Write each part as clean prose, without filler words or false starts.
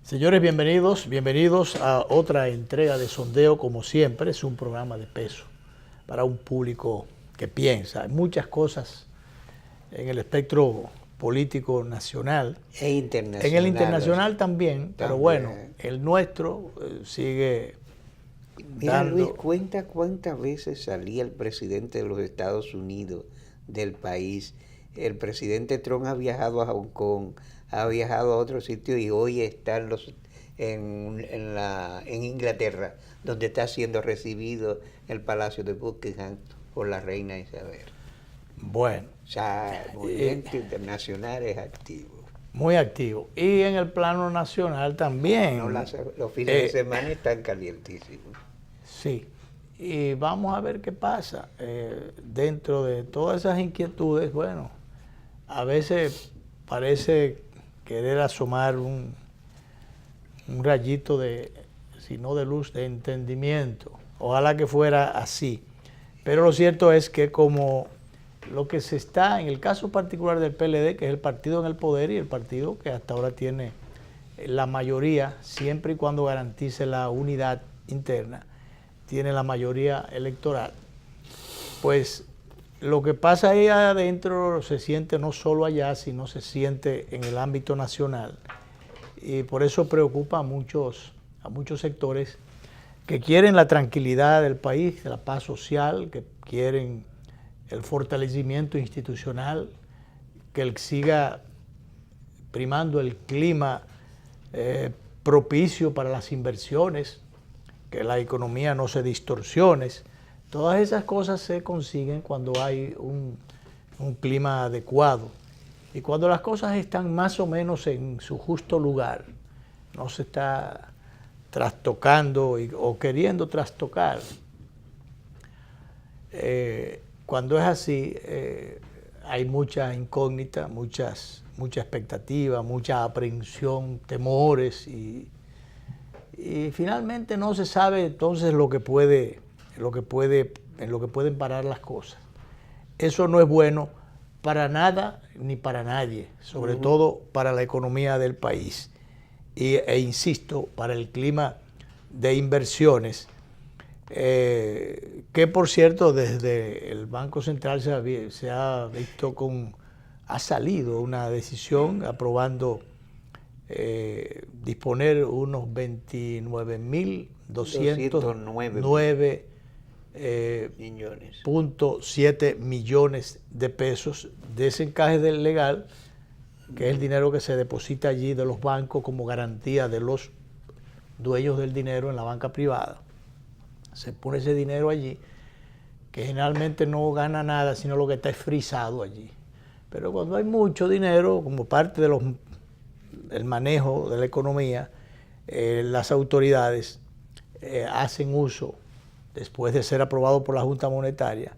Señores, bienvenidos a otra entrega de Sondeo. Como siempre, es un programa de peso para un público que piensa. Hay muchas cosas en el espectro político nacional. E internacional. En el internacional también, pero bueno, el nuestro sigue Mira, dando... Luis, cuenta cuántas veces salía el presidente de los Estados Unidos del país. El presidente Trump ha viajado a Hong Kong, ha viajado a otros sitios y hoy está en Inglaterra, donde está siendo recibido el Palacio de Buckingham por la reina Isabel. Bueno. O sea, el movimiento internacional es activo. Muy activo. Y en el plano nacional también. No, los fines de semana están calientísimos. Sí. Y vamos a ver qué pasa. Dentro de todas esas inquietudes, bueno, a veces parece querer asomar un rayito de, si no de luz, de entendimiento. Ojalá que fuera así. Pero lo cierto es que como lo que se está, en el caso particular del PLD, que es el partido en el poder y el partido que hasta ahora tiene la mayoría, siempre y cuando garantice la unidad interna, tiene la mayoría electoral, pues lo que pasa ahí adentro se siente no solo allá, sino se siente en el ámbito nacional. Y por eso preocupa a muchos sectores que quieren la tranquilidad del país, la paz social, que quieren el fortalecimiento institucional, que siga primando el clima propicio para las inversiones, que la economía no se distorsione. Todas esas cosas se consiguen cuando hay un clima adecuado y cuando las cosas están más o menos en su justo lugar, no se está trastocando o queriendo trastocar. Cuando es así, hay mucha incógnita, mucha expectativa, mucha aprehensión, temores y finalmente no se sabe entonces en lo que pueden parar las cosas. Eso no es bueno para nada ni para nadie, sobre todo para la economía del país e insisto, para el clima de inversiones, que por cierto desde el Banco Central se ha visto ha salido una decisión aprobando disponer unos 29.209.7 millones de pesos de ese encaje del legal, que es el dinero que se deposita allí de los bancos como garantía de los dueños del dinero en la banca privada. Se pone ese dinero allí, que generalmente no gana nada, sino lo que está frisado allí. Pero cuando hay mucho dinero, como parte del manejo de la economía, las autoridades hacen uso, después de ser aprobado por la Junta Monetaria,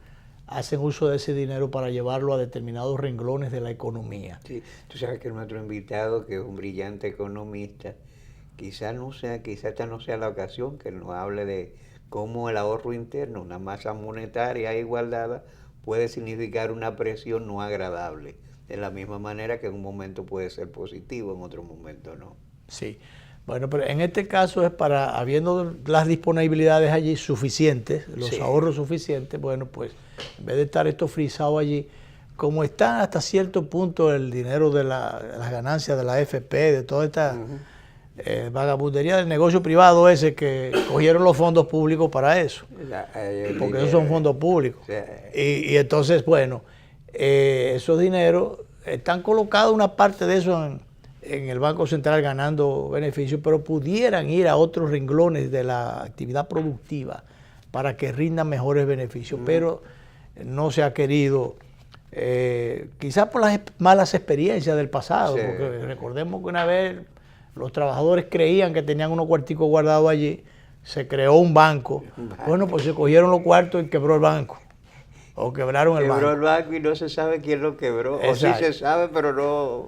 hacen uso de ese dinero para llevarlo a determinados renglones de la economía. Sí, tú sabes que nuestro invitado, que es un brillante economista, quizás esta no sea la ocasión que nos hable de cómo el ahorro interno, una masa monetaria igualdada, puede significar una presión no agradable, de la misma manera que en un momento puede ser positivo, en otro momento no. Sí, bueno, pero en este caso es para, habiendo las disponibilidades allí suficientes, los ahorros suficientes, bueno, pues en vez de estar esto frisado allí, como está hasta cierto punto el dinero de las ganancias de la AFP, de toda esta vagabundería del negocio privado ese que cogieron los fondos públicos para eso, porque esos son fondos públicos. Y entonces, bueno, esos dineros están colocados, una parte de eso en el Banco Central ganando beneficios, pero pudieran ir a otros renglones de la actividad productiva para que rindan mejores beneficios, pero no se ha querido, quizás por las malas experiencias del pasado, porque recordemos que una vez los trabajadores creían que tenían unos cuarticos guardados allí, se creó un banco, bueno, pues se cogieron los cuartos y quebró el banco. O quebraron el banco. Quebró el banco y no se sabe quién lo quebró. Exacto. O sí se sabe, pero no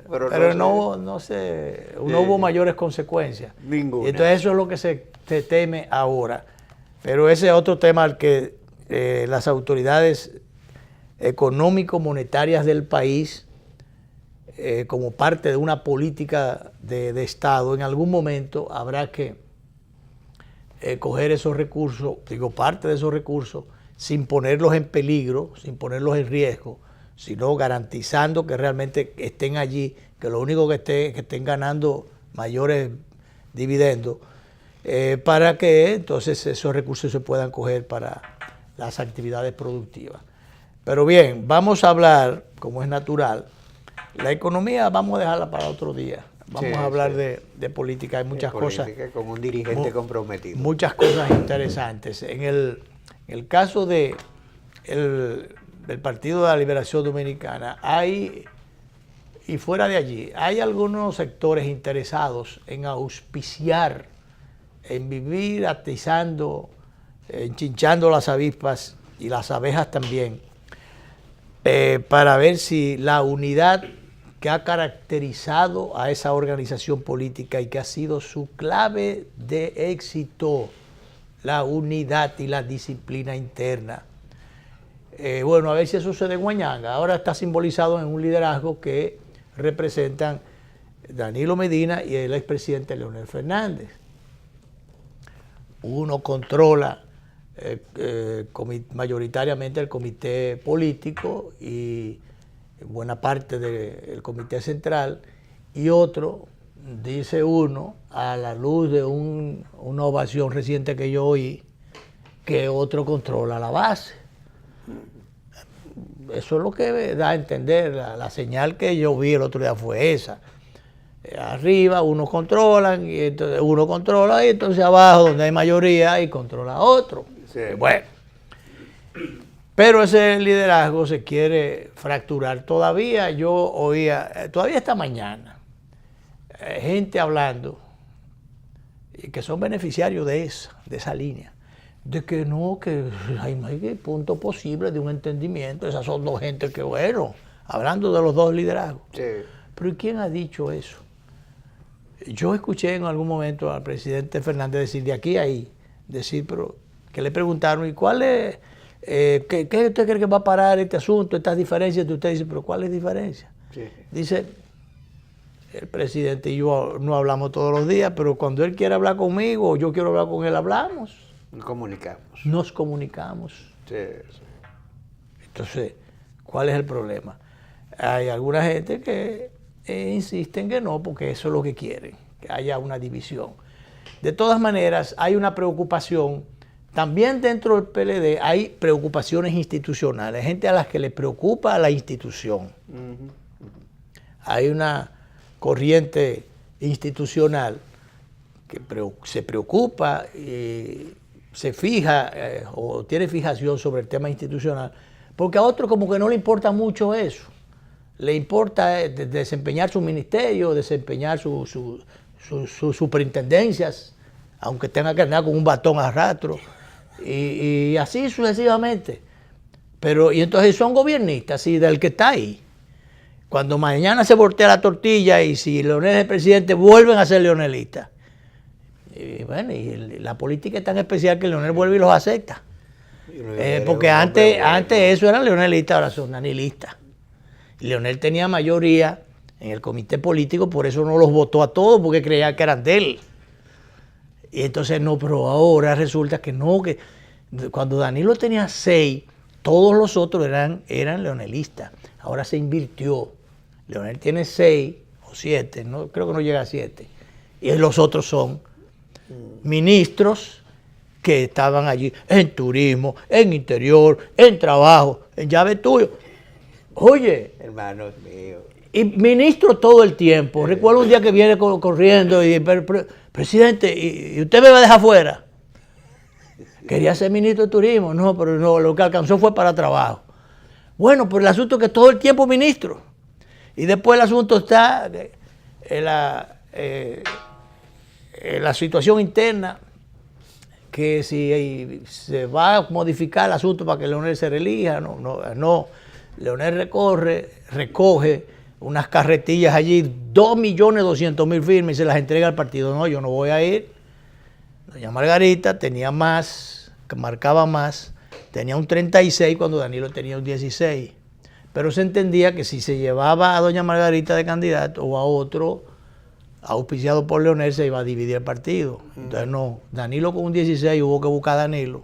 hubo mayores consecuencias. Ninguna. Y entonces eso es lo que se teme ahora. Pero ese es otro tema al que las autoridades económico-monetarias del país como parte de una política de Estado, en algún momento habrá que coger esos recursos, digo, parte de esos recursos, sin ponerlos en peligro, sin ponerlos en riesgo, sino garantizando que realmente estén allí, que lo único que estén ganando mayores dividendos, para que entonces esos recursos se puedan coger para las actividades productivas. Pero bien, vamos a hablar, como es natural, la economía vamos a dejarla para otro día. Vamos a hablar de política, hay muchas cosas. Como un dirigente comprometido. Muchas cosas interesantes. En el caso del Partido de la Liberación Dominicana, hay, y fuera de allí, hay algunos sectores interesados en auspiciar, en vivir atizando, enchinchando las avispas y las abejas también, para ver si la unidad que ha caracterizado a esa organización política y que ha sido su clave de éxito, la unidad y la disciplina interna. Bueno, a ver si eso se desguañanga. Ahora está simbolizado en un liderazgo que representan Danilo Medina y el expresidente Leonel Fernández. Uno controla mayoritariamente el comité político y buena parte del comité central, y otro, dice uno, a la luz de una ovación reciente que yo oí, que otro controla la base. Eso es lo que da a entender, la señal que yo vi el otro día fue esa. Arriba unos controlan, y entonces uno controla, y entonces abajo donde hay mayoría y controla otro. Sí. Bueno, pero ese liderazgo se quiere fracturar. Todavía yo oía, todavía esta mañana, gente hablando que son beneficiarios de esa línea, de que no hay punto posible de un entendimiento. Esas son dos gentes que, bueno, hablando de los dos liderazgos. Sí. Pero ¿y quién ha dicho eso? Yo escuché en algún momento al presidente Fernández decir de aquí a ahí, pero que le preguntaron, ¿y cuál es? ¿Qué usted cree que va a parar este asunto, estas diferencias? Usted dice, pero ¿cuáles diferencias? Sí. Dice, el presidente y yo no hablamos todos los días, pero cuando él quiere hablar conmigo o yo quiero hablar con él, hablamos. Nos comunicamos. Sí, sí. Entonces, ¿cuál es el problema? Hay alguna gente que insiste en que no, porque eso es lo que quieren, que haya una división. De todas maneras, hay una preocupación. También dentro del PLD hay preocupaciones institucionales, gente a las que le preocupa la institución. Hay una corriente institucional que se preocupa y se fija o tiene fijación sobre el tema institucional, porque a otros como que no le importa mucho eso. Le importa desempeñar su ministerio, desempeñar sus superintendencias, aunque tenga que andar con un batón a rastro. Y así sucesivamente. Y entonces son gobiernistas, y del que está ahí. Cuando mañana se voltea la tortilla y si Leonel es el presidente, vuelven a ser leonelistas. Y bueno, y la política es tan especial que Leonel vuelve y los acepta. Porque antes eso eran leonelistas, ahora son danilistas. Y Leonel tenía mayoría en el comité político, por eso no los votó a todos, porque creía que eran de él. Y entonces no, pero ahora resulta que no, que cuando Danilo tenía 6, todos los otros eran leonelistas. Ahora se invirtió. Leonel tiene 6 o 7, no, creo que no llega a 7. Y los otros son ministros que estaban allí en turismo, en interior, en trabajo, en llave tuyo. Oye, hermanos míos. Y ministro todo el tiempo. Recuerdo un día que viene corriendo y presidente, ¿y usted me va a dejar fuera? Quería ser ministro de turismo, no, pero no, lo que alcanzó fue para trabajo. Bueno, pero el asunto es que todo el tiempo ministro. Y después el asunto está en la situación interna, que si se va a modificar el asunto para que Leonel se reelija, no. Leonel recoge unas carretillas allí, 2.200.000 firmas y se las entrega al partido. No, yo no voy a ir. Doña Margarita tenía más, marcaba más, tenía un 36 cuando Danilo tenía un 16. pero se entendía que si se llevaba a doña Margarita de candidato o a otro auspiciado por Leonel, se iba a dividir el partido. Entonces no, Danilo con un 16 hubo que buscar a Danilo.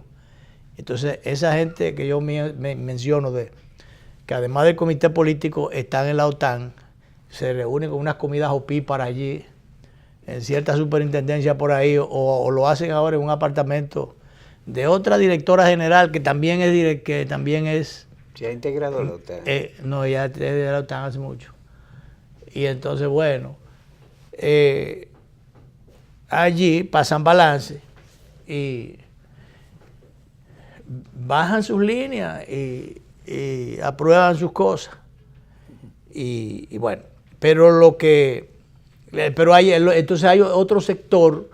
Entonces esa gente que yo menciono, que además del comité político están en la OTAN, se reúnen con unas comidas opíparas allí, en cierta superintendencia por ahí, o lo hacen ahora en un apartamento de otra directora general que también es ¿Se ha integrado la OTAN? No, ya es de la OTAN hace mucho. Y entonces, bueno, allí pasan balance y bajan sus líneas y aprueban sus cosas. Y bueno, entonces hay otro sector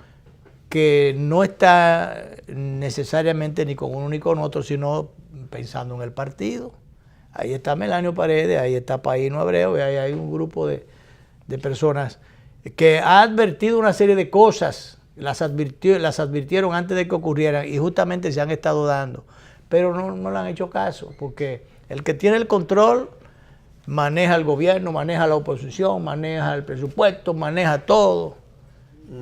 que no está necesariamente ni con uno ni con otro, sino pensando en el partido. Ahí está Melanio Paredes, ahí está Paíno Abreu, y ahí hay un grupo de personas que ha advertido una serie de cosas, las advirtieron antes de que ocurrieran y justamente se han estado dando, pero no le han hecho caso, porque el que tiene el control maneja el gobierno, maneja la oposición, maneja el presupuesto, maneja todo.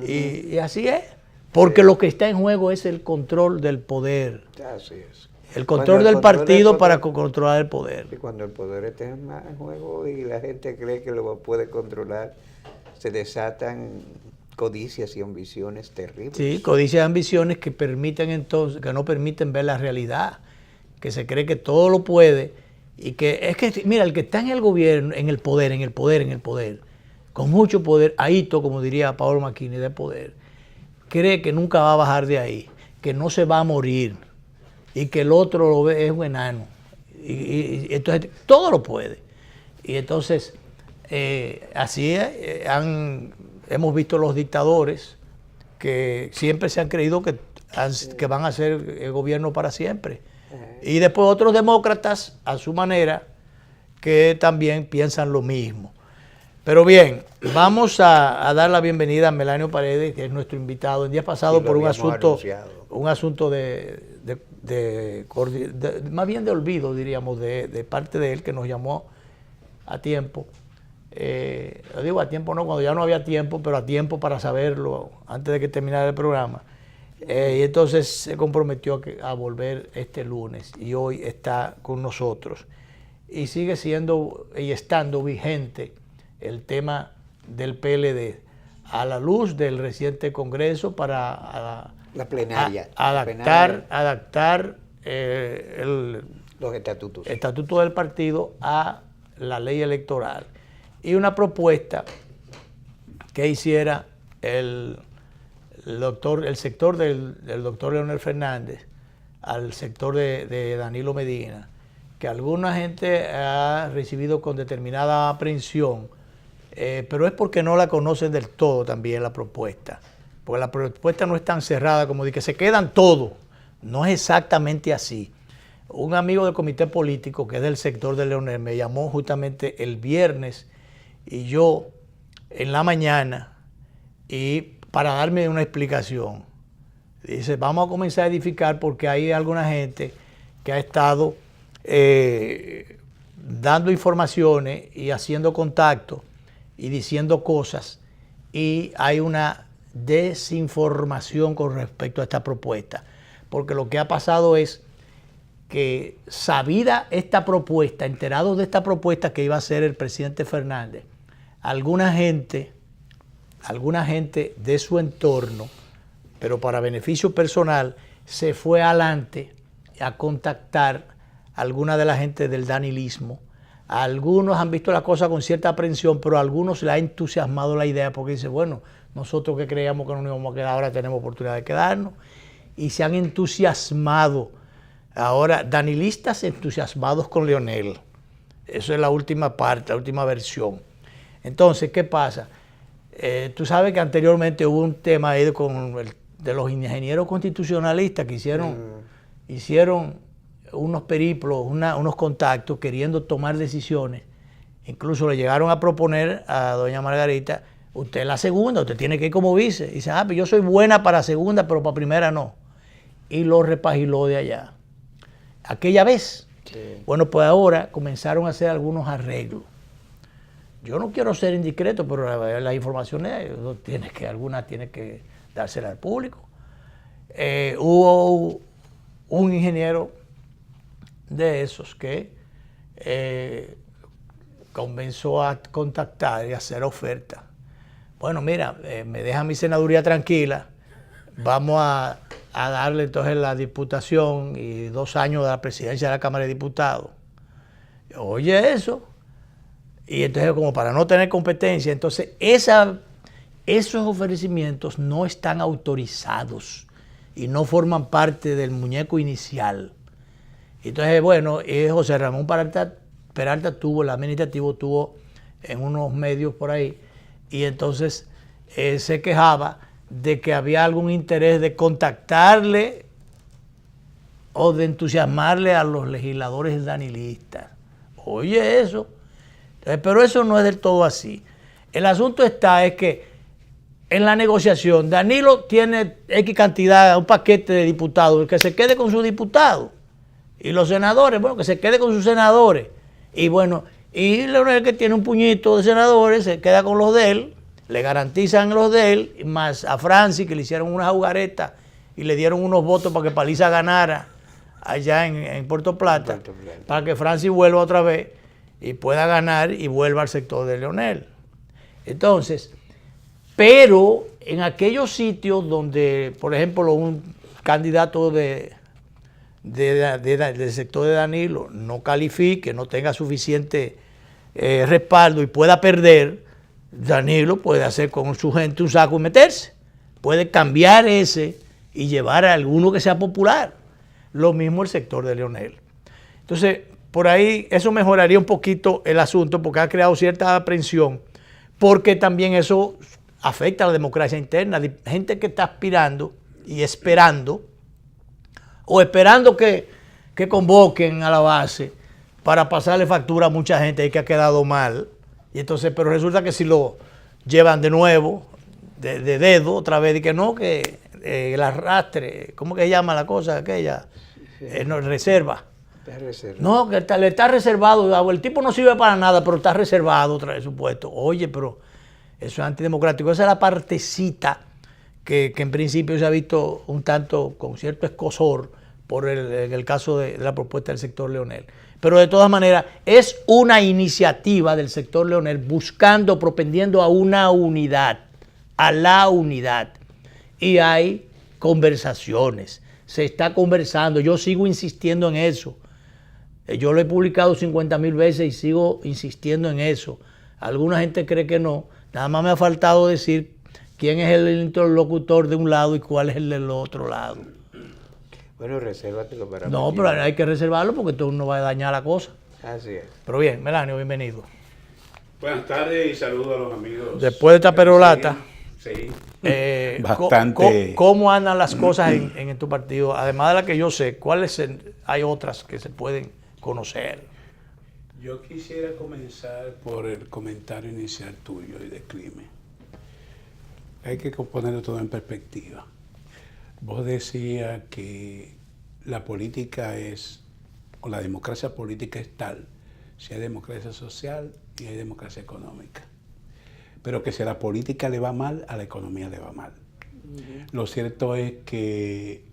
Y así es. Porque lo que está en juego es el control del poder. Así es. El control del partido para controlar el poder. Y cuando el poder está en juego y la gente cree que lo puede controlar, se desatan codicias y ambiciones terribles. Sí, codicias y ambiciones que no permiten ver la realidad, que se cree que todo lo puede. Y mira, el que está en el gobierno, en el poder, con mucho poder, ahito, como diría Paolo Macchini, de poder, cree que nunca va a bajar de ahí, que no se va a morir y que el otro lo ve, es un enano. Y entonces todo lo puede. Y entonces, así es, hemos visto los dictadores que siempre se han creído que van a ser el gobierno para siempre. Y después otros demócratas, a su manera, que también piensan lo mismo. Pero bien, vamos a dar la bienvenida a Melanio Paredes, que es nuestro invitado el día pasado por un asunto más bien de olvido, diríamos, de parte de él, que nos llamó a tiempo. Lo digo a tiempo, no, cuando ya no había tiempo, pero a tiempo para saberlo antes de que terminara el programa. Y entonces se comprometió a volver este lunes y hoy está con nosotros. Y sigue siendo y estando vigente el tema del PLD a la luz del reciente Congreso para la plenaria, adaptar los estatutos del partido a la ley electoral. Y una propuesta que hiciera el sector del doctor Leonel Fernández al sector de Danilo Medina, que alguna gente ha recibido con determinada aprehensión, pero es porque no la conocen del todo también la propuesta, porque la propuesta no es tan cerrada como de que se quedan todos, no es exactamente así. Un amigo del comité político que es del sector de Leonel me llamó justamente el viernes y yo en la mañana y para darme una explicación. Dice, vamos a comenzar a edificar porque hay alguna gente que ha estado dando informaciones y haciendo contacto y diciendo cosas y hay una desinformación con respecto a esta propuesta. Porque lo que ha pasado es que sabida esta propuesta, enterados de esta propuesta que iba a hacer el presidente Fernández, alguna gente de su entorno, pero para beneficio personal, se fue adelante a contactar a alguna de la gente del danilismo. Algunos han visto la cosa con cierta aprensión, pero a algunos le ha entusiasmado la idea porque dice, bueno, nosotros que creíamos que no nos íbamos a quedar, ahora tenemos oportunidad de quedarnos. Y se han entusiasmado. Ahora, danilistas entusiasmados con Leonel. Eso es la última parte, la última versión. Entonces, ¿qué pasa? Tú sabes que anteriormente hubo un tema ahí de los ingenieros constitucionalistas que hicieron unos periplos, unos contactos queriendo tomar decisiones. Incluso le llegaron a proponer a doña Margarita, usted es la segunda, usted tiene que ir como vice. Y dice, pero yo soy buena para segunda, pero para primera no. Y lo repagiló de allá. Aquella vez Sí. Bueno, pues ahora comenzaron a hacer algunos arreglos. Yo no quiero ser indiscreto, pero las informaciones algunas tiene que dárselas al público. Hubo un ingeniero de esos que comenzó a contactar y a hacer ofertas. Bueno, mira, me deja mi senaduría tranquila, vamos a darle entonces la diputación y 2 años de la presidencia de la Cámara de Diputados. Oye eso. Y entonces, como para no tener competencia, entonces esos ofrecimientos no están autorizados y no forman parte del muñeco inicial. Entonces, bueno, José Ramón Peralta tuvo, el administrativo tuvo en unos medios por ahí, y entonces se quejaba de que había algún interés de contactarle o de entusiasmarle a los legisladores danilistas. Oye eso. Pero eso no es del todo así. El asunto es que en la negociación Danilo tiene X cantidad, un paquete de diputados, que se quede con sus diputados. Y los senadores, bueno, que se quede con sus senadores. Y bueno, y Leonel, que tiene un puñito de senadores, se queda con los de él, le garantizan los de él, más a Francis, que le hicieron una jugareta y le dieron unos votos para que Paliza ganara allá en Puerto Plata, para que Francis vuelva otra vez y pueda ganar y vuelva al sector de Leonel. Entonces, pero en aquellos sitios donde, por ejemplo, un candidato del sector de Danilo no califique, no tenga suficiente respaldo y pueda perder, Danilo puede hacer con su gente un saco y meterse. Puede cambiar ese y llevar a alguno que sea popular. Lo mismo el sector de Leonel. Entonces, por ahí eso mejoraría un poquito el asunto porque ha creado cierta aprensión, porque también eso afecta a la democracia interna. Gente que está aspirando y esperando, o esperando que convoquen a la base para pasarle factura a mucha gente que ha quedado mal. Y entonces, pero resulta que si lo llevan de nuevo, de dedo, otra vez, y que no, que el arrastre, ¿cómo que se llama la cosa aquella? No, reserva. No, que le está reservado, el tipo no sirve para nada, pero está reservado otra vez su puesto. Oye, pero eso es antidemocrático. Esa es la partecita que en principio se ha visto un tanto con cierto escozor en el caso de la propuesta del sector Leonel. Pero de todas maneras, es una iniciativa del sector Leonel buscando, propendiendo a una unidad, a la unidad. Y hay conversaciones, se está conversando, yo sigo insistiendo en eso. Yo lo he publicado 50,000 veces y sigo insistiendo en eso. Alguna gente cree que no. Nada más me ha faltado decir quién es el interlocutor de un lado y cuál es el del otro lado. Bueno, resérvatelo para No, pero hay que reservarlo porque todo no va a dañar la cosa. Así es. Pero bien, Melanio, bienvenido. Buenas tardes y saludos a los amigos. Después de esta perolata, sí. Bastante. ¿Cómo andan las cosas en tu partido? Además de la que yo sé, ¿cuáles hay otras que se pueden conocer? Yo quisiera comenzar por el comentario inicial tuyo y de Climen. Hay que ponerlo todo en perspectiva. Vos decías que la política o la democracia política es tal, si hay democracia social y hay democracia económica. Pero que si a la política le va mal, a la economía le va mal. Lo cierto es que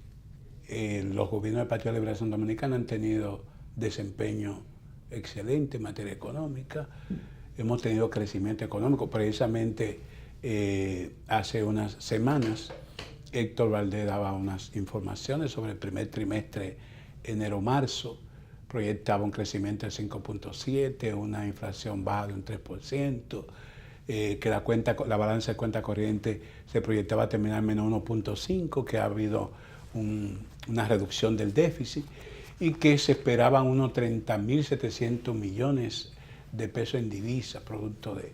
los gobiernos del Partido de Liberación Dominicana han tenido desempeño excelente en materia económica. Hemos tenido crecimiento económico. Precisamente hace unas semanas Héctor Valdés daba unas informaciones sobre el primer trimestre, enero-marzo. Proyectaba un crecimiento de 5.7, una inflación baja de un 3%. Que la balanza de cuenta corriente se proyectaba terminar en menos 1.5, que ha habido una reducción del déficit y que se esperaban unos 30.700 millones de pesos en divisas, producto de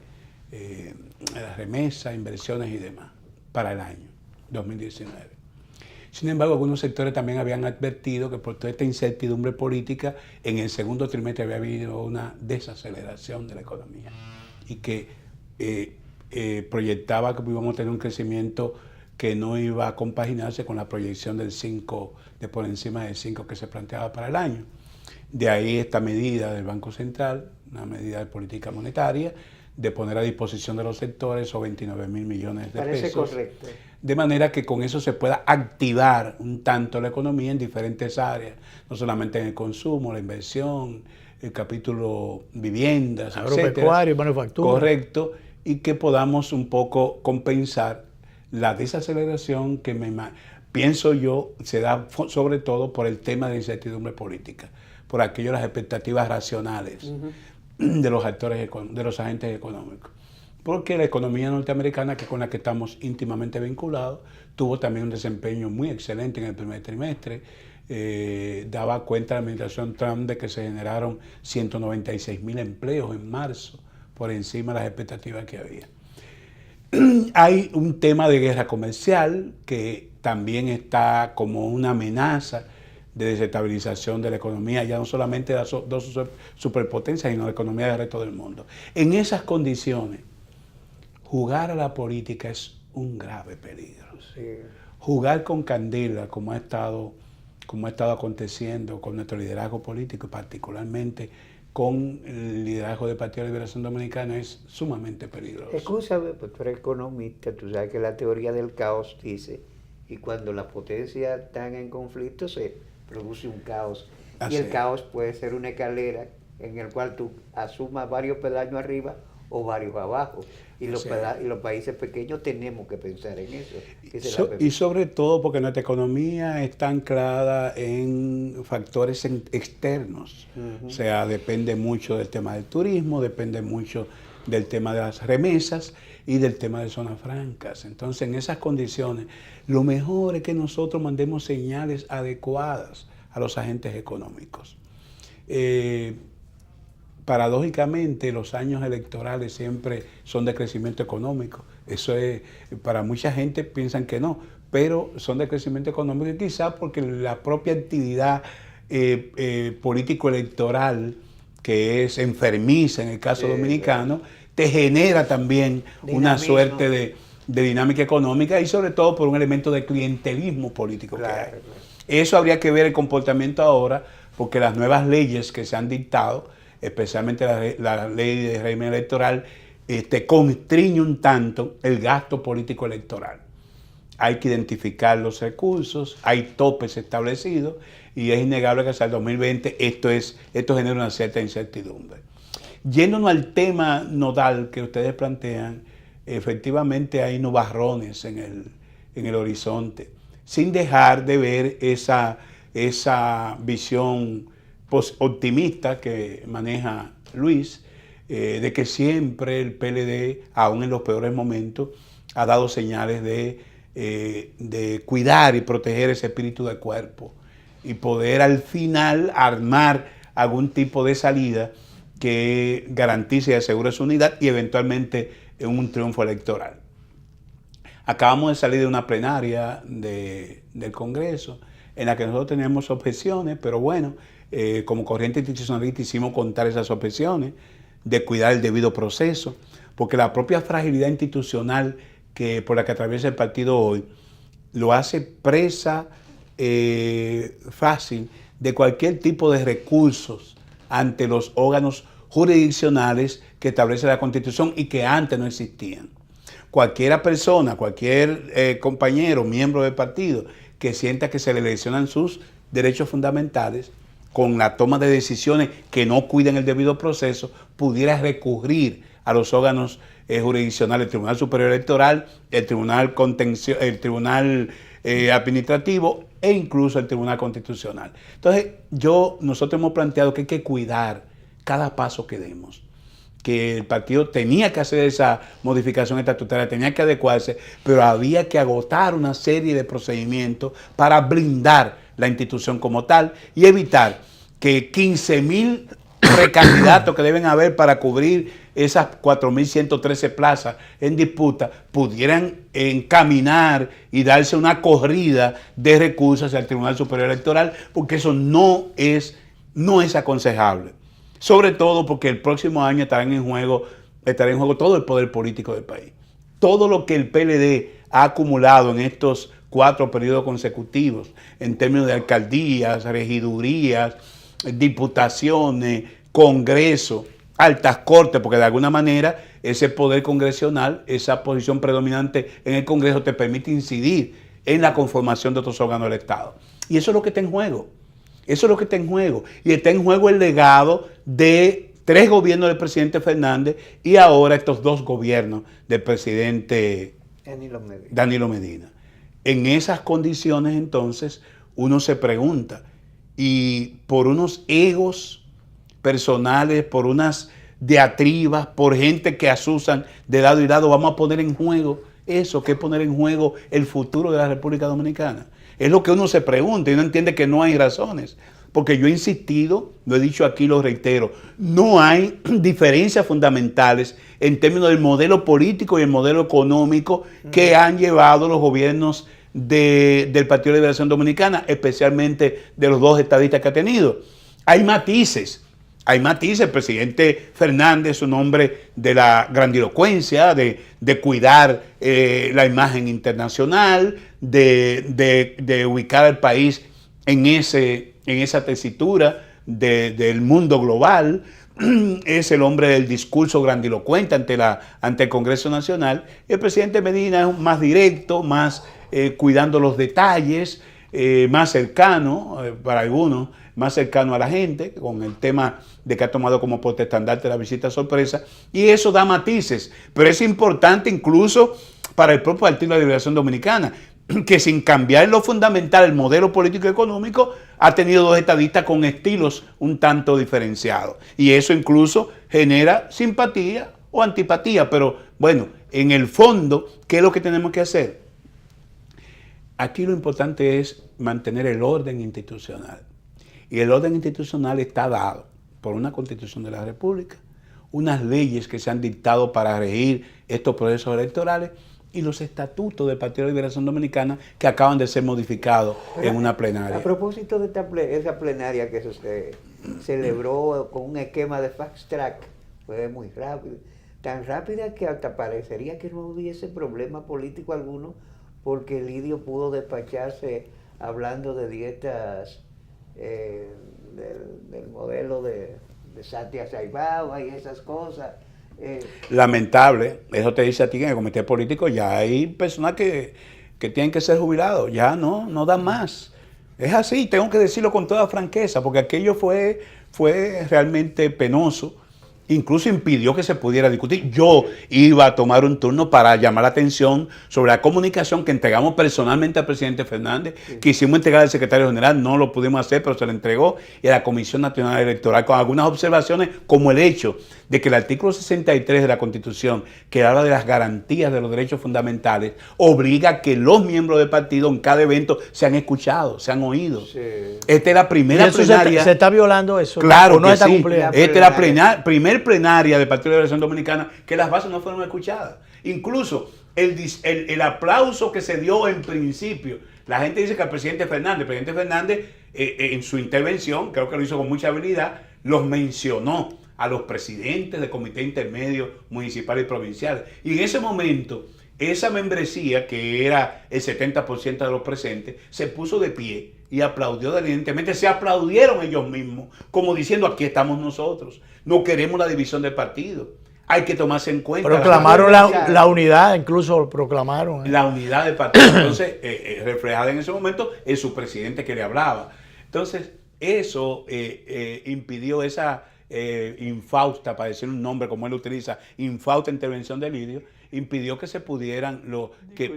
la remesa, inversiones y demás, para el año 2019. Sin embargo, algunos sectores también habían advertido que por toda esta incertidumbre política, en el segundo trimestre había habido una desaceleración de la economía y que proyectaba que íbamos a tener un crecimiento que no iba a compaginarse con la proyección del 5, de por encima del 5 que se planteaba para el año. De ahí esta medida del Banco Central, una medida de política monetaria, de poner a disposición de los sectores esos 29.000 millones de Parece pesos. correcto. De manera que con eso se pueda activar un tanto la economía en diferentes áreas, no solamente en el consumo, la inversión, el capítulo viviendas, agropecuario, manufactura. Correcto, y que podamos un poco compensar la desaceleración que pienso yo se da sobre todo por el tema de incertidumbre política, por aquello las expectativas racionales de los actores, de los agentes económicos. Porque la economía norteamericana, que con la que estamos íntimamente vinculados, tuvo también un desempeño muy excelente en el primer trimestre. Daba cuenta la administración Trump de que se generaron 196.000 empleos en marzo, por encima de las expectativas que había. Hay un tema de guerra comercial que también está como una amenaza de desestabilización de la economía, ya no solamente de las dos superpotencias, sino de la economía del resto del mundo. En esas condiciones, jugar a la política es un grave peligro. Sí. Jugar con candela, como ha estado aconteciendo con nuestro liderazgo político, y particularmente con el liderazgo del Partido de Liberación Dominicana, es sumamente peligroso. Escúchame, pues tú eres economista, tú sabes que la teoría del caos dice, y cuando las potencias están en conflicto se produce un caos. Así y el es. caos puede ser una escalera en el cual tú asumas varios peldaños arriba o varios abajo. Y los, y los países pequeños tenemos que pensar en eso. Y sobre todo porque nuestra economía está anclada en factores externos. O sea, depende mucho del tema del turismo, depende mucho del tema de las remesas y del tema de zonas francas. Entonces, en esas condiciones, lo mejor es que nosotros mandemos señales adecuadas a los agentes económicos. Paradójicamente, los años electorales siempre son de crecimiento económico. Eso es, para mucha gente piensan que no, pero son de crecimiento económico, y quizás porque la propia actividad político-electoral, que es enfermiza en el caso dominicano, te genera también una suerte de dinámica económica, y sobre todo por un elemento de clientelismo político que hay. Eso habría que ver el comportamiento ahora, porque las nuevas leyes que se han dictado, especialmente la ley de régimen electoral, constriñe un tanto el gasto político electoral. Hay que identificar los recursos, hay topes establecidos, y es innegable que hasta el 2020 esto genera una cierta incertidumbre. Yéndonos al tema nodal que ustedes plantean, efectivamente hay nubarrones en el horizonte, sin dejar de ver esa visión optimista que maneja Luis, de que siempre el PLD, aún en los peores momentos, ha dado señales de cuidar y proteger ese espíritu de cuerpo y poder al final armar algún tipo de salida que garantice y asegure su unidad y eventualmente un triunfo electoral. Acabamos de salir de una plenaria del Congreso en la que nosotros teníamos objeciones, pero bueno, como corriente institucionalista hicimos contar esas objeciones, de cuidar el debido proceso, porque la propia fragilidad institucional por la que atraviesa el partido hoy lo hace presa fácil de cualquier tipo de recursos ante los órganos jurisdiccionales que establece la Constitución y que antes no existían. Cualquier persona, cualquier compañero, miembro del partido que sienta que se le lesionan sus derechos fundamentales con la toma de decisiones que no cuiden el debido proceso, pudiera recurrir a los órganos jurisdiccionales, el Tribunal Superior Electoral, el Tribunal Administrativo e incluso el Tribunal Constitucional. Entonces, nosotros hemos planteado que hay que cuidar cada paso que demos, que el partido tenía que hacer esa modificación estatutaria, tenía que adecuarse, pero había que agotar una serie de procedimientos para blindar la institución como tal y evitar que 15.000 precandidatos que deben haber para cubrir esas 4.113 plazas en disputa pudieran encaminar y darse una corrida de recursos hacia el Tribunal Superior Electoral, porque eso no es aconsejable. Sobre todo porque el próximo año estará en juego todo el poder político del país. Todo lo que el PLD ha acumulado en estos 4 periodos consecutivos, en términos de alcaldías, regidurías, diputaciones, Congreso, altas cortes, porque de alguna manera ese poder congresional, esa posición predominante en el Congreso te permite incidir en la conformación de otros órganos del Estado. Y eso es lo que está en juego. Eso es lo que está en juego. Y está en juego el legado de 3 gobiernos del presidente Fernández y ahora estos 2 gobiernos del presidente Danilo Medina. En esas condiciones, entonces, uno se pregunta, y por unos egos personales, por unas diatribas, por gente que asusan de lado y lado, vamos a poner en juego eso, que es poner en juego el futuro de la República Dominicana. Es lo que uno se pregunta y uno entiende que no hay razones. Porque yo he insistido, lo he dicho aquí, lo reitero, no hay diferencias fundamentales en términos del modelo político y el modelo económico que han llevado los gobiernos del Partido de Liberación Dominicana, especialmente de los 2 estadistas que ha tenido. Hay matices. El presidente Fernández, un hombre de la grandilocuencia, de cuidar la imagen internacional, de ubicar al país en esa tesitura del mundo global. Es el hombre del discurso grandilocuente ante el Congreso Nacional. El presidente Medina es más directo, más cuidando los detalles, más cercano para algunos, más cercano a la gente, con el tema de que ha tomado como portaestandarte la visita sorpresa, y eso da matices, pero es importante incluso para el propio Partido de la Liberación Dominicana, que sin cambiar en lo fundamental el modelo político y económico, ha tenido 2 estadistas con estilos un tanto diferenciados, y eso incluso genera simpatía o antipatía, pero bueno, en el fondo, ¿qué es lo que tenemos que hacer? Aquí lo importante es mantener el orden institucional. Y el orden institucional está dado por una Constitución de la República, unas leyes que se han dictado para regir estos procesos electorales y los estatutos del Partido de Liberación Dominicana que acaban de ser modificados en una plenaria. A propósito de esa plenaria que se celebró con un esquema de fast track, fue muy rápido, tan rápida que hasta parecería que no hubiese problema político alguno, porque Lidio pudo despacharse hablando de dietas del modelo de Satya Saibaba y esas cosas. Lamentable, eso te dice a ti que en el comité político ya hay personas que tienen que ser jubilados, ya no dan más. Es así, tengo que decirlo con toda franqueza, porque aquello fue realmente penoso. Incluso impidió que se pudiera discutir. Yo iba a tomar un turno para llamar la atención sobre la comunicación que entregamos personalmente al presidente Fernández, quisimos entregar al secretario general, no lo pudimos hacer, pero se le entregó, y a la Comisión Nacional Electoral, con algunas observaciones, como el hecho de que el artículo 63 de la Constitución, que habla de las garantías de los derechos fundamentales, obliga a que los miembros del partido en cada evento sean escuchados, sean oídos. Sí. Esta es la primera plenaria. ¿Se está violando eso? Claro, no está cumpliendo. Esta es la primera plenaria del Partido de la Liberación Dominicana que las bases no fueron escuchadas. Incluso el aplauso que se dio en principio, la gente dice que el presidente Fernández en su intervención, creo que lo hizo con mucha habilidad, los mencionó a los presidentes del comité intermedio municipal y provincial. Y en ese momento, esa membresía, que era el 70% de los presentes, se puso de pie y aplaudió deliberantemente. Se aplaudieron ellos mismos, como diciendo, aquí estamos nosotros. No queremos la división del partido. Hay que tomarse en cuenta. Proclamaron la unidad, incluso proclamaron. La unidad del partido. Entonces, reflejada en ese momento en su presidente que le hablaba. Entonces, eso impidió esa infausta, para decir un nombre como él utiliza, infausta intervención de Lidio, impidió que se pudieran,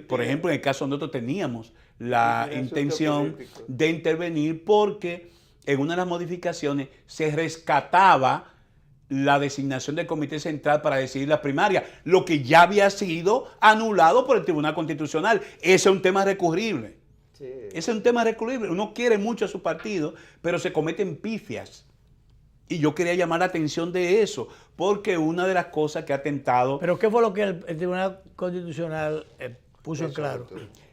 por ejemplo, en el caso nosotros teníamos la intención de intervenir porque en una de las modificaciones se rescataba la designación del Comité Central para decidir las primarias, lo que ya había sido anulado por el Tribunal Constitucional. Ese es un tema recurrible. Sí. Ese es un tema recurrible. Uno quiere mucho a su partido, pero se cometen pifias. Y yo quería llamar la atención de eso, porque una de las cosas que ha tentado... ¿Pero qué fue lo que el Tribunal Constitucional puso en claro?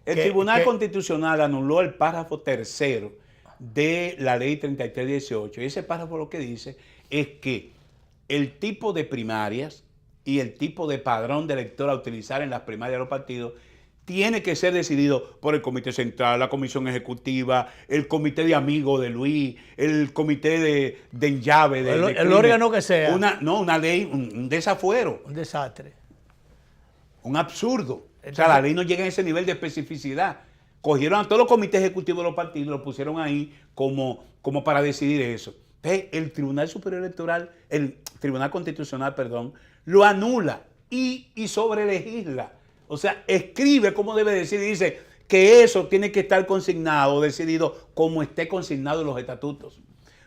El Tribunal Constitucional anuló el párrafo 3º de la Ley 3318. Y ese párrafo lo que dice es que el tipo de primarias y el tipo de padrón de elector a utilizar en las primarias de los partidos tiene que ser decidido por el Comité Central, la Comisión Ejecutiva, el Comité de Amigos de Luis, el Comité de Enllave. El órgano que sea. Una ley, un desafuero. Un desastre. Un absurdo. Entonces, o sea, la ley no llega a ese nivel de especificidad. Cogieron a todos los comités ejecutivos de los partidos y los pusieron ahí como para decidir eso. Entonces, el Tribunal Superior Electoral, el Tribunal Constitucional, perdón, lo anula y sobrelegisla. O sea, escribe cómo debe decir y dice que eso tiene que estar consignado, decidido como esté consignado en los estatutos.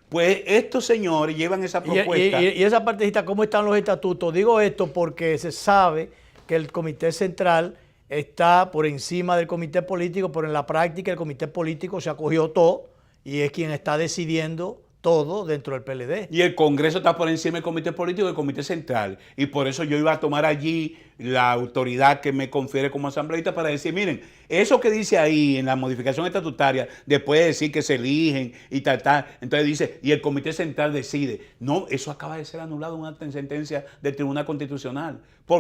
Pues estos señores llevan esa propuesta. Y esa partecita, ¿cómo están los estatutos? Digo esto porque se sabe que el Comité Central está por encima del Comité Político, pero en la práctica el Comité Político se acogió todo y es quien está decidiendo todo dentro del PLD. Y el Congreso está por encima del Comité Político y del Comité Central. Y por eso yo iba a tomar allí la autoridad que me confiere como asambleísta para decir, miren, eso que dice ahí en la modificación estatutaria, después de decir que se eligen y tal, entonces dice, y el Comité Central decide. No, eso acaba de ser anulado en una sentencia del Tribunal Constitucional.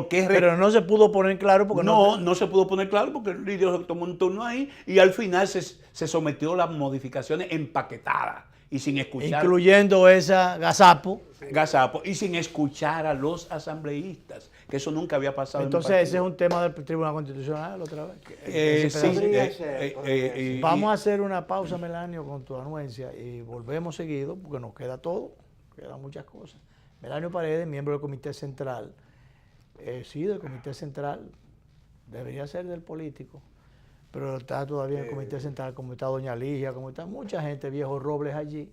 Pero no se pudo poner claro porque no se pudo poner claro porque el líder tomó un turno ahí y al final se sometió a las modificaciones empaquetadas. Y sin escuchar, incluyendo esa gazapo y sin escuchar a los asambleístas, que eso nunca había pasado. Entonces ese es un tema del Tribunal Constitucional otra vez. Vamos a hacer una pausa, Melanio, con tu anuencia y volvemos seguido porque nos queda todo, quedan muchas cosas. Melanio Paredes, miembro del Comité Central, sí, del Comité Central, debería ser del político, pero está todavía en el Comité Central, como está Doña Ligia, como está mucha gente, viejos Robles allí.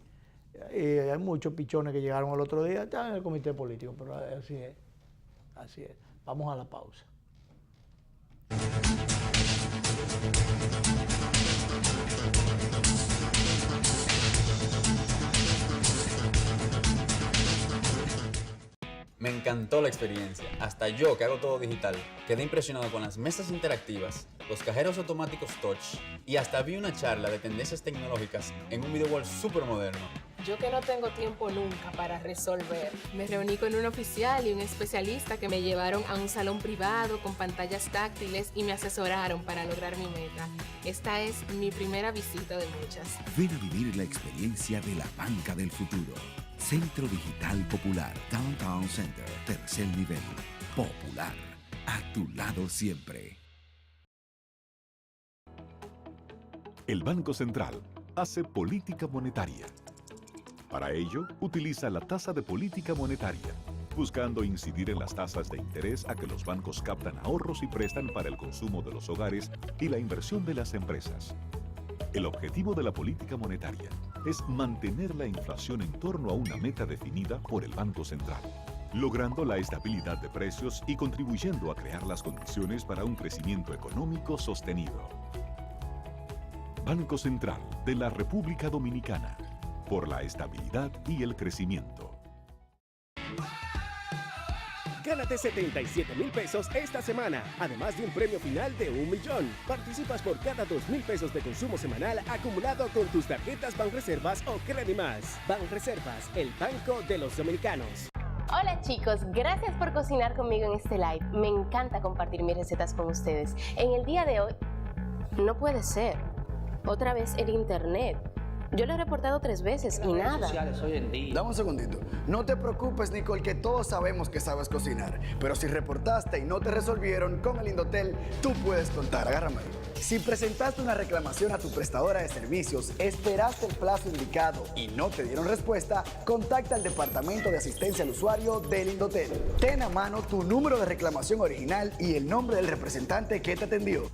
Y hay muchos pichones que llegaron el otro día, están en el Comité Político, pero así es. Así es. Vamos a la pausa. Me encantó la experiencia. Hasta yo, que hago todo digital, quedé impresionado con las mesas interactivas, los cajeros automáticos touch y hasta vi una charla de tendencias tecnológicas en un video wall súper moderno. Yo que no tengo tiempo nunca para resolver, me reuní con un oficial y un especialista que me llevaron a un salón privado con pantallas táctiles y me asesoraron para lograr mi meta. Esta es mi primera visita de muchas. Ven a vivir la experiencia de la banca del futuro. Centro Digital Popular, Downtown Center, tercer nivel. Popular, a tu lado siempre. El Banco Central hace política monetaria. Para ello, utiliza la tasa de política monetaria, buscando incidir en las tasas de interés a que los bancos captan ahorros y prestan para el consumo de los hogares y la inversión de las empresas. El objetivo de la política monetaria es mantener la inflación en torno a una meta definida por el Banco Central, logrando la estabilidad de precios y contribuyendo a crear las condiciones para un crecimiento económico sostenido. Banco Central de la República Dominicana, por la estabilidad y el crecimiento. Gánate 77,000 pesos esta semana, además de un premio final de 1 millón. Participas por cada 2,000 pesos de consumo semanal acumulado con tus tarjetas Banreservas o Credimás. Banreservas, el banco de los dominicanos. Hola chicos, gracias por cocinar conmigo en este live. Me encanta compartir mis recetas con ustedes. En el día de hoy, no puede ser. Otra vez el internet. Yo lo he reportado 3 veces y nada. Dame un segundito. No te preocupes, Nicole, que todos sabemos que sabes cocinar. Pero si reportaste y no te resolvieron, con el Indotel tú puedes contar. Agárrame ahí. Si presentaste una reclamación a tu prestadora de servicios, esperaste el plazo indicado y no te dieron respuesta, contacta al Departamento de Asistencia al Usuario del Indotel. Ten a mano tu número de reclamación original y el nombre del representante que te atendió.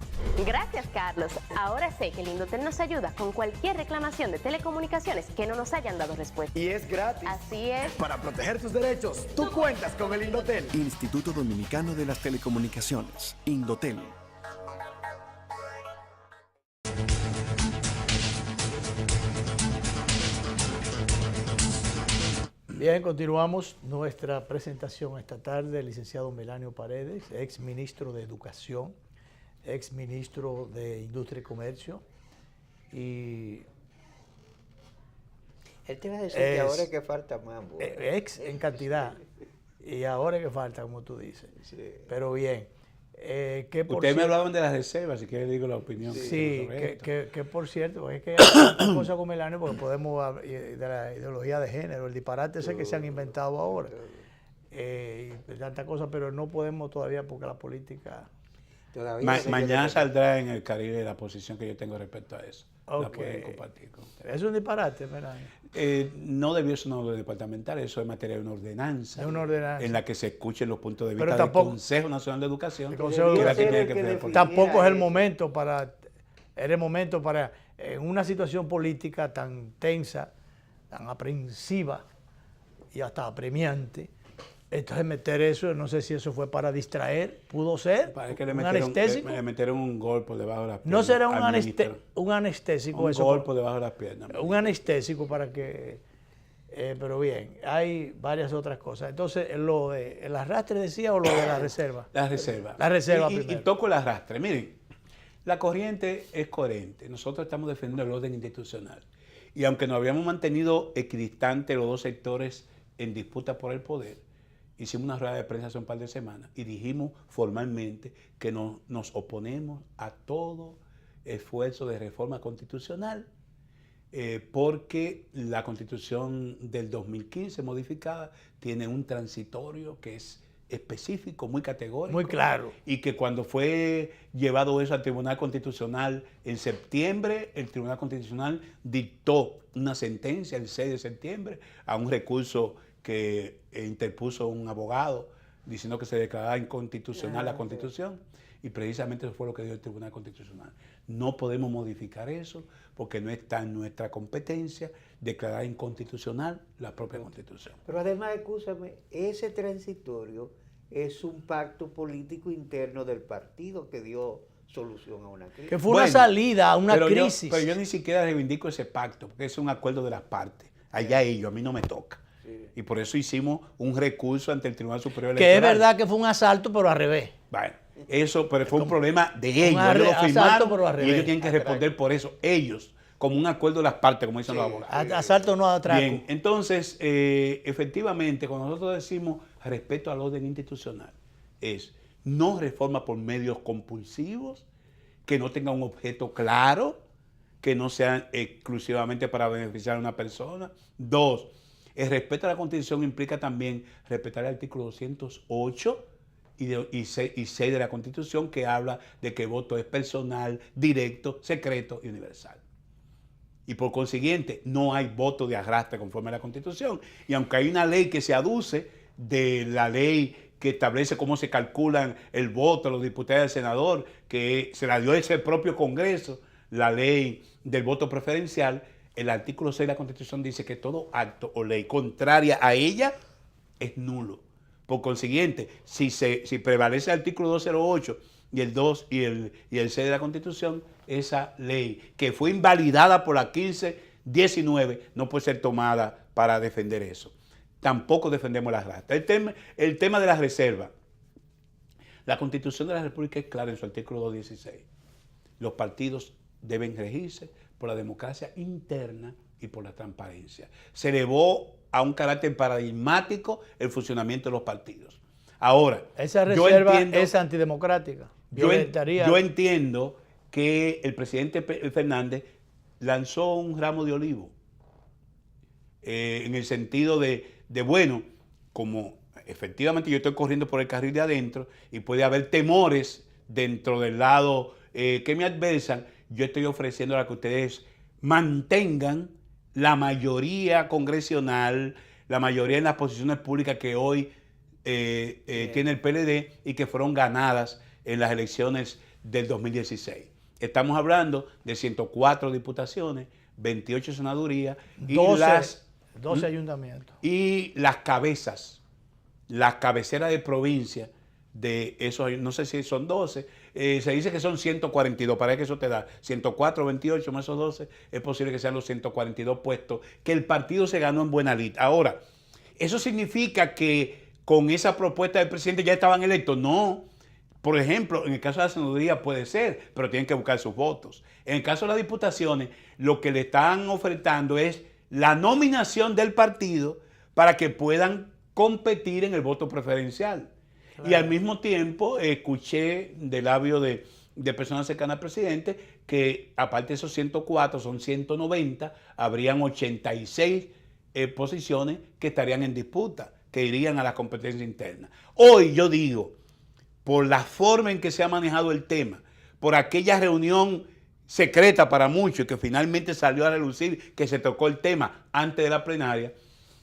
Gracias, Carlos. Ahora sé que el Indotel nos ayuda con cualquier reclamación de telecomunicaciones que no nos hayan dado respuesta. Y es gratis. Así es. Para proteger tus derechos, tú cuentas con el Indotel. Instituto Dominicano de las Telecomunicaciones, Indotel. Bien, continuamos nuestra presentación esta tarde. El licenciado Melanio Paredes, ex ministro de Educación, ex ministro de Industria y Comercio y Él te va a decir que ahora es que falta más. Ex en cantidad y ahora es que falta, como tú dices. Sí. Pero bien, que por Ustedes me cierto- hablaban de las reservas, si quieren digo la opinión. Sí, sobre esto. que por cierto, es que hay tantas cosas con Melanio porque podemos hablar de la ideología de género, el disparate ese que se han inventado ahora, y tantas cosas, pero no podemos todavía porque la política... Todavía se Mañana quiere- saldrá en el Caribe la posición que yo tengo respecto a eso. La Ok. pueden compartir con ustedes. Es un disparate, Melanio. No debió ser una orden departamental, eso es materia de una ordenanza. Es una ordenanza. En la que se escuchen los puntos de Pero vista tampoco- del Consejo Nacional de Educación. El Consejo de que es la Educación. tiene Debe ser el que defender. Tampoco es el eso. momento para, en una situación política tan tensa, tan aprensiva y hasta apremiante, entonces meter eso, no sé si eso fue para distraer, pudo ser, Parece que le un metieron, anestésico. le metieron un golpe por debajo de las piernas. No será al ministro. un anestésico Un eso. golpe por debajo de las piernas. Un anestésico para que... pero bien, hay varias otras cosas. Entonces, lo de el arrastre decía o lo de la reserva. La reserva. La reserva y primero. toco el arrastre. Miren, la corriente es coherente. Nosotros estamos defendiendo el orden institucional. Y aunque nos habíamos mantenido equidistantes los dos sectores en disputa por el poder, hicimos una rueda de prensa hace un par de semanas y dijimos formalmente que nos oponemos a todo esfuerzo de reforma constitucional, porque la Constitución del 2015 modificada tiene un transitorio que es específico, muy categórico. Muy claro. Y que cuando fue llevado eso al Tribunal Constitucional en septiembre, el Tribunal Constitucional dictó una sentencia el 6 de septiembre a un recurso que interpuso un abogado diciendo que se declaraba inconstitucional la Constitución. Y precisamente eso fue lo que dio el Tribunal Constitucional. No podemos modificar eso porque no está en nuestra competencia declarar inconstitucional la propia Constitución. Pero además, escúchame, ese transitorio es un pacto político interno del partido que dio solución a una crisis. Que fue una salida a una pero crisis. Pero yo ni siquiera reivindico ese pacto, porque es un acuerdo de las partes. Allá ellos, a mí no me toca. Y por eso hicimos un recurso ante el Tribunal Superior Electoral. Que es verdad que fue un asalto, pero al revés. Bueno, eso pero fue un problema de ellos. arre- Ellos lo asalto, firmaron pero al y revés. ellos tienen que responder por eso. Ellos, como un acuerdo de las partes, como dicen los abogados. Asalto no atraco. Bien, entonces, efectivamente, cuando nosotros decimos respeto al orden institucional, es no reforma por medios compulsivos, que no tenga un objeto claro, que no sean exclusivamente para beneficiar a una persona. Dos, el respeto a la Constitución implica también respetar el artículo 208 y 6 de la Constitución, que habla de que el voto es personal, directo, secreto y universal. Y por consiguiente, no hay voto de arrastre conforme a la Constitución. Y aunque hay una ley que se aduce de la ley que establece cómo se calculan el voto, los diputados y el senador, que se la dio ese propio Congreso, la ley del voto preferencial, el artículo 6 de la Constitución dice que todo acto o ley contraria a ella es nulo. Por consiguiente, si prevalece el artículo 208 y el 2 y el 6 de la Constitución, esa ley que fue invalidada por la 1519 no puede ser tomada para defender eso. Tampoco defendemos las rastas. El tema de las reservas. La Constitución de la República es clara en su artículo 216. Los partidos deben regirse por la democracia interna y por la transparencia. Se elevó a un carácter paradigmático el funcionamiento de los partidos. Ahora, Esa yo reserva entiendo- es antidemocrática. yo Violentaría. entiendo que el presidente Fernández lanzó un ramo de olivo en el sentido de, bueno, como efectivamente yo estoy corriendo por el carril de adentro y puede haber temores dentro del lado que me adversan, yo estoy ofreciendo a que ustedes mantengan la mayoría congresional, la mayoría en las posiciones públicas que hoy tiene el PLD y que fueron ganadas en las elecciones del 2016. Estamos hablando de 104 diputaciones, 28 senadurías y 12 ayuntamientos. y las cabezas, las cabeceras de provincia de esos, no sé si son 12, se dice que son 142, parece que eso te da 104, 28 más esos 12, es posible que sean los 142 puestos que el partido se ganó en buena lid. Ahora, ¿eso significa que con esa propuesta del presidente ya estaban electos? No. Por ejemplo, en el caso de la senaduría puede ser, pero tienen que buscar sus votos. En el caso de las diputaciones, lo que le están ofertando es la nominación del partido para que puedan competir en el voto preferencial. Claro. Y al mismo tiempo escuché de labio de personas cercanas al presidente que aparte de esos 104, son 190, habrían 86 posiciones que estarían en disputa, que irían a la competencia interna. Hoy yo digo, por la forma en que se ha manejado el tema, por aquella reunión secreta para muchos y que finalmente salió a relucir que se tocó el tema antes de la plenaria,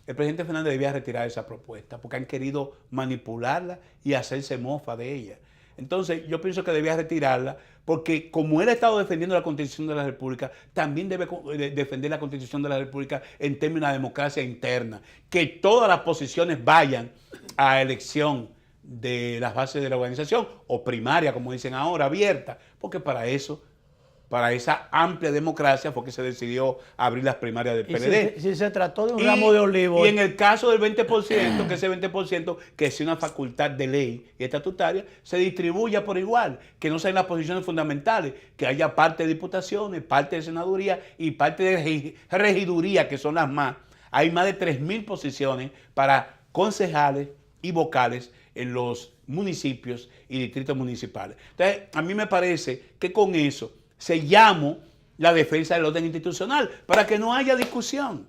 el presidente Fernández debía retirar esa propuesta porque han querido manipularla y hacerse mofa de ella. Entonces yo pienso que debía retirarla porque como él ha estado defendiendo la Constitución de la República, también debe defender la Constitución de la República en términos de democracia interna, que todas las posiciones vayan a elección de las bases de la organización o primaria, como dicen ahora, abierta, porque para eso, para esa amplia democracia fue que se decidió abrir las primarias del PLD. Si se trató de un ramo de olivo. Y en el caso del 20%, que ese 20%, que es una facultad de ley y estatutaria, se distribuya por igual, que no sean las posiciones fundamentales, que haya parte de diputaciones, parte de senaduría y parte de regiduría, que son las más. Hay más de 3.000 posiciones para concejales y vocales en los municipios y distritos municipales. Entonces, a mí me parece que con eso sellamos la defensa del orden institucional para que no haya discusión.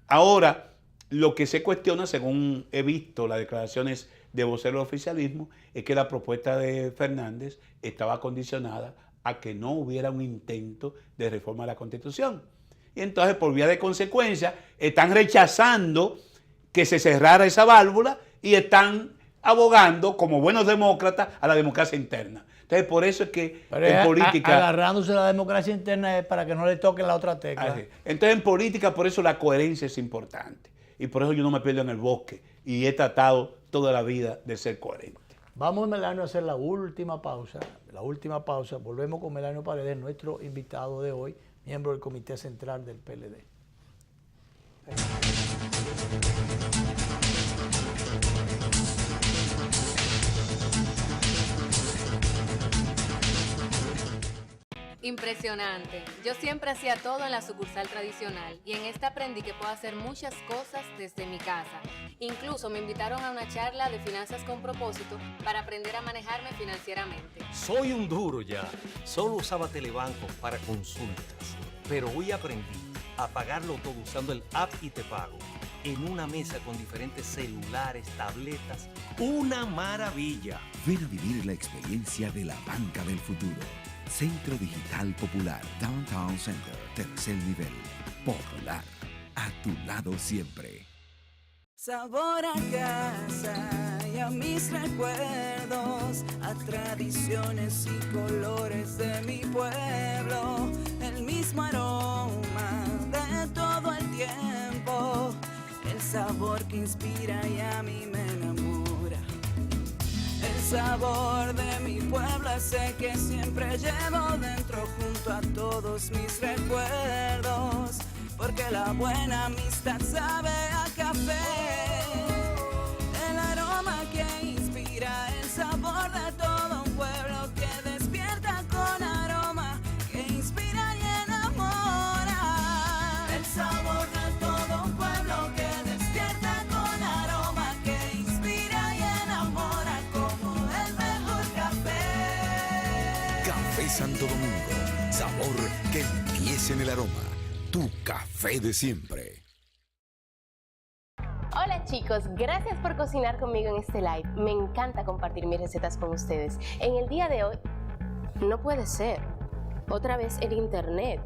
Ahora, lo que se cuestiona, según he visto las declaraciones de voceros del oficialismo, es que la propuesta de Fernández estaba condicionada a que no hubiera un intento de reforma de la Constitución. Y entonces, por vía de consecuencia, están rechazando que se cerrara esa válvula y están abogando, como buenos demócratas, a la democracia interna. Entonces, por eso es que en política... Agarrándose la democracia interna es para que no le toquen la otra tecla. Así. Entonces, en política, por eso la coherencia es importante. Y por eso yo no me pierdo en el bosque. Y he tratado toda la vida de ser coherente. Vamos, Melanio, a hacer la última pausa. Volvemos con Melanio Paredes, nuestro invitado de hoy, miembro del Comité Central del PLD. Impresionante. Yo siempre hacía todo en la sucursal tradicional y en esta aprendí que puedo hacer muchas cosas desde mi casa. Incluso me invitaron a una charla de finanzas con propósito para aprender a manejarme financieramente. Soy un duro ya. Solo usaba Telebanco para consultas, pero hoy aprendí a pagarlo todo usando el app y te pago. En una mesa con diferentes celulares, tabletas, una maravilla. Ven a vivir la experiencia de la banca del futuro. Centro Digital Popular, Downtown Center, tercer nivel. Popular, a tu lado siempre. Sabor a casa y a mis recuerdos, a tradiciones y colores de mi pueblo, el mismo aroma de todo el tiempo, el sabor que inspira y a mí me enamora. El sabor de mi pueblo es el que siempre llevo dentro junto a todos mis recuerdos, porque la buena amistad sabe a café, el aroma que inspira, el sabor de todo un pueblo que despierta con aroma, que inspira y enamora. El sabor de todo un pueblo que despierta con aroma, que inspira y enamora como el mejor café. Café Santo Domingo, sabor que empieza en el aroma. Tu café de siempre. Hola chicos, gracias por cocinar conmigo en este live. Me encanta compartir mis recetas con ustedes. En el día de hoy, no puede ser. Otra vez el internet.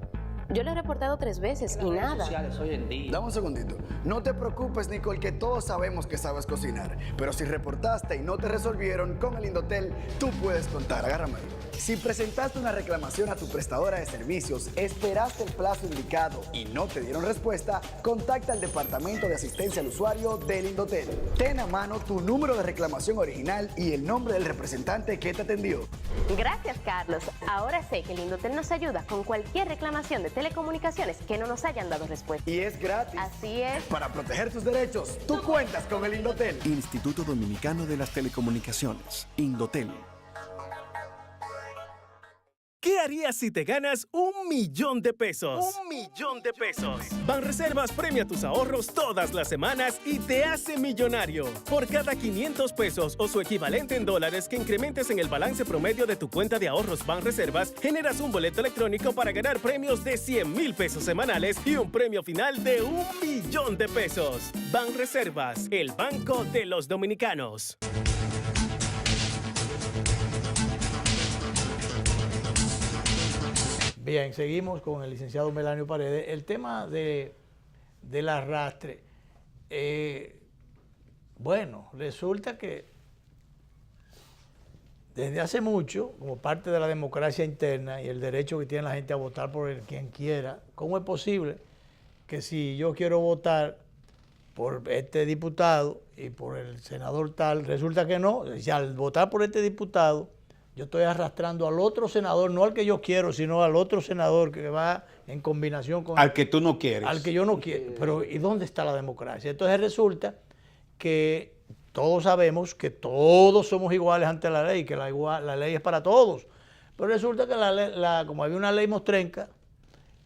Yo lo he reportado 3 veces y nada. Dame un segundito. No te preocupes, Nicole, que todos sabemos que sabes cocinar. Pero si reportaste y no te resolvieron, con el Indotel tú puedes contar. Agárrame ahí. Si presentaste una reclamación a tu prestadora de servicios, esperaste el plazo indicado y no te dieron respuesta, contacta al Departamento de Asistencia al Usuario del Indotel. Ten a mano tu número de reclamación original y el nombre del representante que te atendió. Gracias, Carlos. Ahora sé que el Indotel nos ayuda con cualquier reclamación de telecomunicaciones que no nos hayan dado respuesta. Y es gratis. Así es. Para proteger tus derechos, tú cuentas con el Indotel. Instituto Dominicano de las Telecomunicaciones, Indotel. ¿Qué harías si te ganas $1.000.000 de pesos? $1.000.000 de pesos. Banreservas premia tus ahorros todas las semanas y te hace millonario. Por cada 500 pesos o su equivalente en dólares que incrementes en el balance promedio de tu cuenta de ahorros Banreservas, generas un boleto electrónico para ganar premios de 100,000 pesos semanales y un premio final de $1.000.000 de pesos. Banreservas, el banco de los dominicanos. Bien, seguimos con el licenciado Melanio Paredes. El tema del arrastre. Bueno, resulta que desde hace mucho, como parte de la democracia interna y el derecho que tiene la gente a votar por quien quiera, ¿cómo es posible que si yo quiero votar por este diputado y por el senador tal, resulta que no? O sea, al votar por este diputado, yo estoy arrastrando al otro senador, no al que yo quiero, sino al otro senador que va en combinación con... Al que tú no quieres. Al que yo no quiero. Pero ¿y dónde está la democracia? Entonces resulta que todos sabemos que todos somos iguales ante la ley, que la ley es para todos. Pero resulta que como había una ley mostrenca,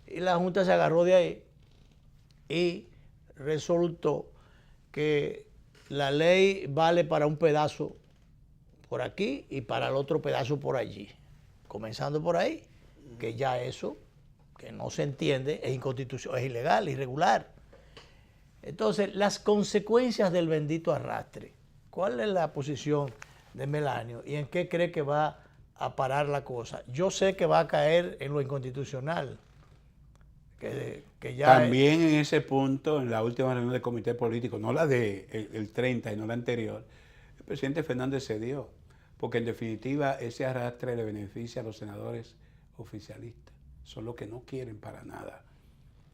y la Junta se agarró de ahí, y resultó que la ley vale para un pedazo por aquí y para el otro pedazo por allí. Comenzando por ahí, que ya eso, que no se entiende, es inconstitucional, es ilegal, irregular. Entonces, las consecuencias del bendito arrastre. ¿Cuál es la posición de Melanio y en qué cree que va a parar la cosa? Yo sé que va a caer en lo inconstitucional. Que ya también en ese punto, en la última reunión del comité político, no la de el 30 y no la anterior, el presidente Fernández cedió, porque en definitiva ese arrastre le beneficia a los senadores oficialistas. Son los que no quieren para nada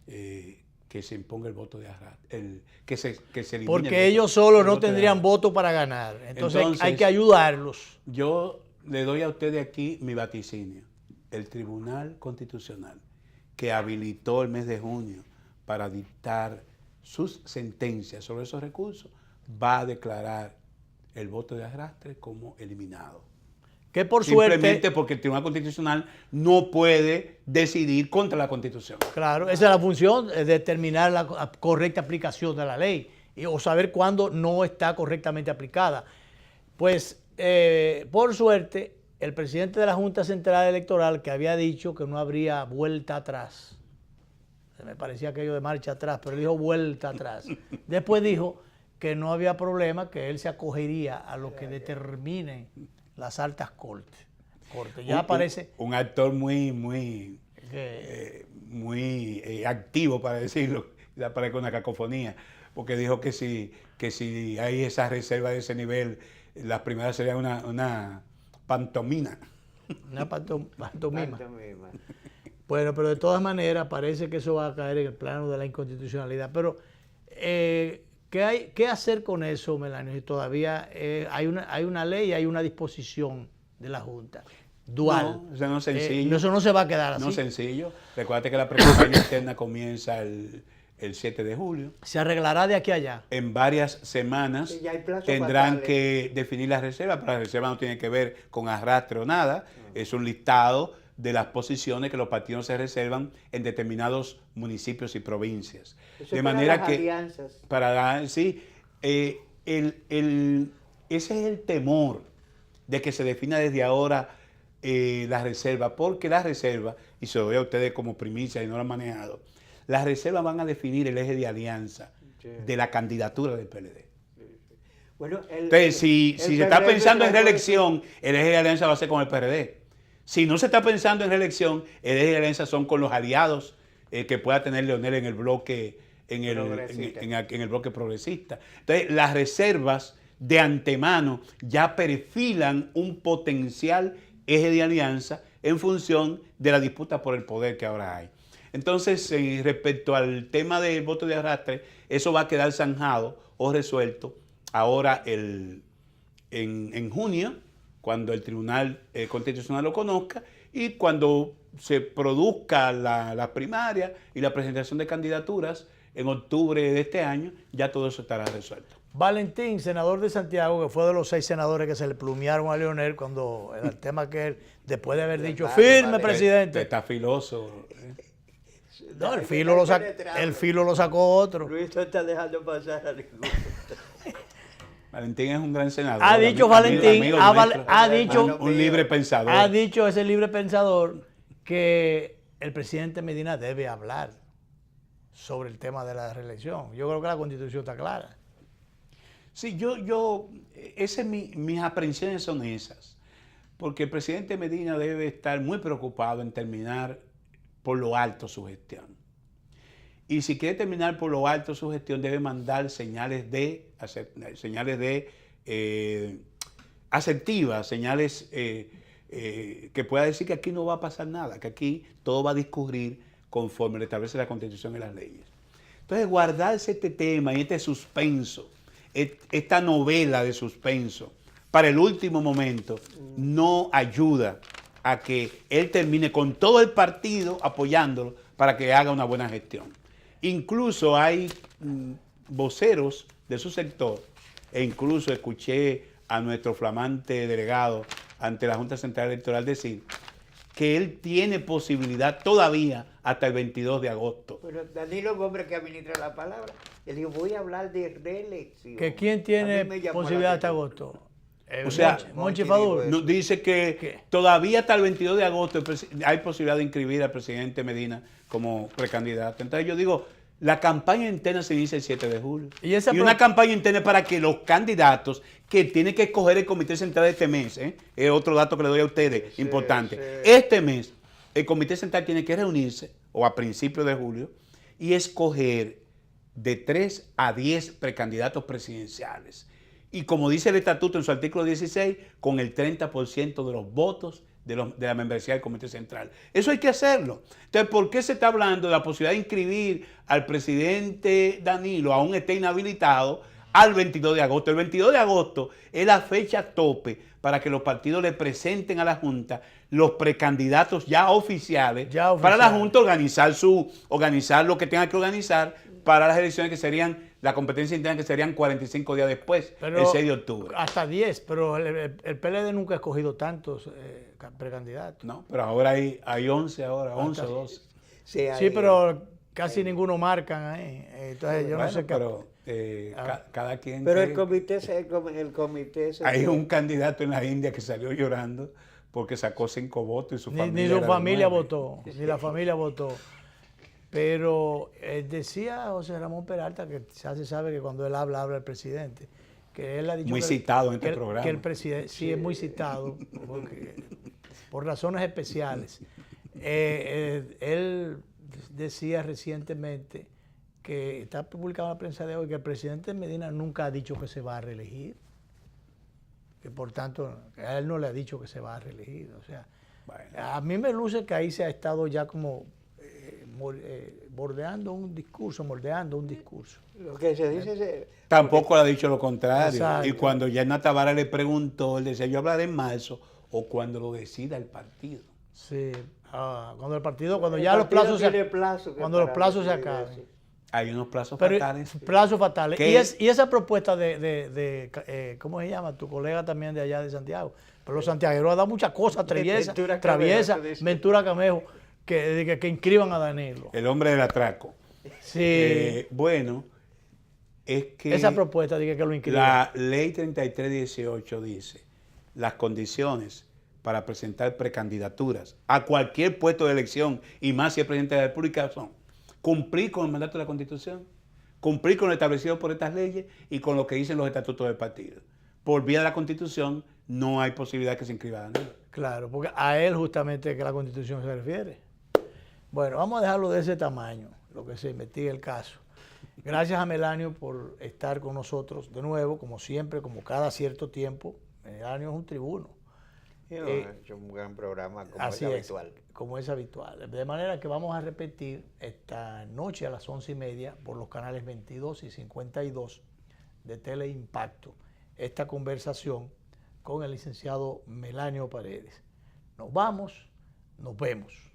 que se imponga el voto de arrastre, que se elimine. Porque ellos solos no tendrían voto para ganar. Entonces hay que ayudarlos. Yo le doy a ustedes aquí mi vaticinio. El Tribunal Constitucional, que habilitó el mes de junio para dictar sus sentencias sobre esos recursos, va a declarar el voto de arrastre como eliminado. Que por Simplemente suerte, porque el Tribunal Constitucional no puede decidir contra la Constitución. Claro, esa es la función, determinar la correcta aplicación de la ley o saber cuándo no está correctamente aplicada. Pues, por suerte, el presidente de la Junta Central Electoral, que había dicho que no habría vuelta atrás, se me parecía aquello de marcha atrás, pero él dijo vuelta atrás. Después dijo que no había problema, que él se acogería a lo que determinen las altas cortes. Ya aparece un actor muy activo, para decirlo, ya parece una cacofonía, porque dijo que si hay esa reserva de ese nivel, las primeras serían una pantomima. Una pantomima. Bueno, pero de todas maneras parece que eso va a caer en el plano de la inconstitucionalidad. Pero, ¿qué hacer con eso, Melanio? Si todavía hay una ley, hay una disposición de la Junta dual. No, eso no es sencillo. Eso no se va a quedar así. No es sencillo. Recuerda que la precampaña interna comienza el 7 de julio. Se arreglará de aquí a allá. En varias semanas tendrán que definir las reservas, pero las reservas no tienen que ver con arrastre o nada. Es un listado de las posiciones que los partidos se reservan en determinados municipios y provincias. Eso de para manera las que alianzas. Ese es el temor de que se defina desde ahora la reserva, porque las reservas, y se lo doy a ustedes como primicia y no lo han manejado, las reservas van a definir el eje de alianza de la candidatura del PLD. Bueno, entonces, si se está pensando en reelección, el eje de alianza va a ser con el PRD. Si no se está pensando en reelección, el eje de alianza son con los aliados que pueda tener Leonel en el bloque, en el bloque progresista. Entonces, las reservas de antemano ya perfilan un potencial eje de alianza en función de la disputa por el poder que ahora hay. Entonces, respecto al tema del voto de arrastre, eso va a quedar zanjado o resuelto ahora en junio, cuando el Tribunal Constitucional lo conozca y cuando se produzca la primaria y la presentación de candidaturas en octubre de este año, ya todo eso estará resuelto. Valentín, senador de Santiago, que fue de los 6 senadores que se le plumearon a Leonel cuando era el tema que él, después de haber dicho, firme, presidente. Está filoso. No, el filo lo sacó otro. Luis no está dejando pasar a ninguno. Valentín es un gran senador. Ha dicho Valentín, ha dicho un libre pensador. Ha dicho ese libre pensador que el presidente Medina debe hablar sobre el tema de la reelección. Yo creo que la Constitución está clara. Sí, mis aprensiones son esas, porque el presidente Medina debe estar muy preocupado en terminar por lo alto su gestión. Y si quiere terminar por lo alto su gestión, debe mandar señales asertivas, señales que pueda decir que aquí no va a pasar nada, que aquí todo va a discurrir conforme le establece la Constitución y las leyes. Entonces, guardarse este tema y este suspenso, esta novela de suspenso, para el último momento, no ayuda a que él termine con todo el partido apoyándolo para que haga una buena gestión. Incluso hay voceros de su sector, e incluso escuché a nuestro flamante delegado ante la Junta Central Electoral decir que él tiene posibilidad todavía hasta el 22 de agosto. Pero Danilo, un hombre que administra la palabra, él dijo, voy a hablar de reelección. ¿Que quién tiene posibilidad hasta agosto? O sea, Monchi Fadul nos dice que todavía hasta el 22 de agosto hay posibilidad de inscribir al presidente Medina como precandidato. Entonces yo digo, la campaña interna se inicia el 7 de julio. Y una campaña interna para que los candidatos que tienen que escoger el Comité Central de este mes, es otro dato que le doy a ustedes, importante. Este mes, el Comité Central tiene que reunirse, o a principios de julio, y escoger de 3 a 10 precandidatos presidenciales. Y como dice el estatuto en su artículo 16, con el 30% de los votos de la membresía del Comité Central. Eso hay que hacerlo. Entonces, ¿por qué se está hablando de la posibilidad de inscribir al presidente Danilo, aún esté inhabilitado, al 22 de agosto? El 22 de agosto es la fecha tope para que los partidos le presenten a la Junta los precandidatos ya oficiales, para la Junta organizar lo que tenga que organizar para las elecciones que serían, la competencia interna que serían 45 días después, el 6 de octubre. Hasta 10, pero el PLD nunca ha escogido tantos precandidatos. No, pero ahora hay 11 ahora, 11 o 12. Sí, pero casi ninguno marcan ahí. Entonces yo no sé qué. Pero cada quien... Pero el comité hay un candidato en la India que salió llorando porque sacó 5 votos y su familia... Ni su familia votó, ni la familia votó. Pero decía José Ramón Peralta, que ya se sabe que cuando él habla el presidente. Que él ha dicho muy citado en este programa. Que el presidente, sí, es muy citado, por razones especiales. Él decía recientemente, que está publicado en la prensa de hoy, que el presidente Medina nunca ha dicho que se va a reelegir. Que por tanto, a él no le ha dicho que se va a reelegir. O sea, a mí me luce que ahí se ha estado ya como... moldeando un discurso. Lo que se dice tampoco le ha dicho lo contrario. Exacto. Y cuando Yerna Tavares le preguntó, él decía, yo hablaré en marzo o cuando lo decida el partido. Sí, cuando ya los plazos se acaben. Hay unos plazos fatales. Plazos fatales. Y esa propuesta de ¿cómo se llama? Tu colega también de allá de Santiago. Pero los santiagueros han dado muchas cosas, traviesa, Ventura Camejo, que inscriban a Danilo. El hombre del atraco. Sí. Bueno, es que... Esa propuesta dice que lo inscriban. La ley 3318 dice las condiciones para presentar precandidaturas a cualquier puesto de elección, y más si es presidente de la República, son cumplir con el mandato de la Constitución, cumplir con lo establecido por estas leyes y con lo que dicen los estatutos del partido. Por vía de la Constitución no hay posibilidad que se inscriba Danilo. Claro, porque a él justamente que la Constitución se refiere. Bueno, vamos a dejarlo de ese tamaño, lo que se investigue el caso. Gracias a Melanio por estar con nosotros de nuevo, como siempre, como cada cierto tiempo. Melanio es un tribuno. Es un gran programa como es habitual. De manera que vamos a repetir esta noche a las 11:30 por los canales 22 y 52 de Teleimpacto esta conversación con el licenciado Melanio Paredes. Nos vamos, nos vemos.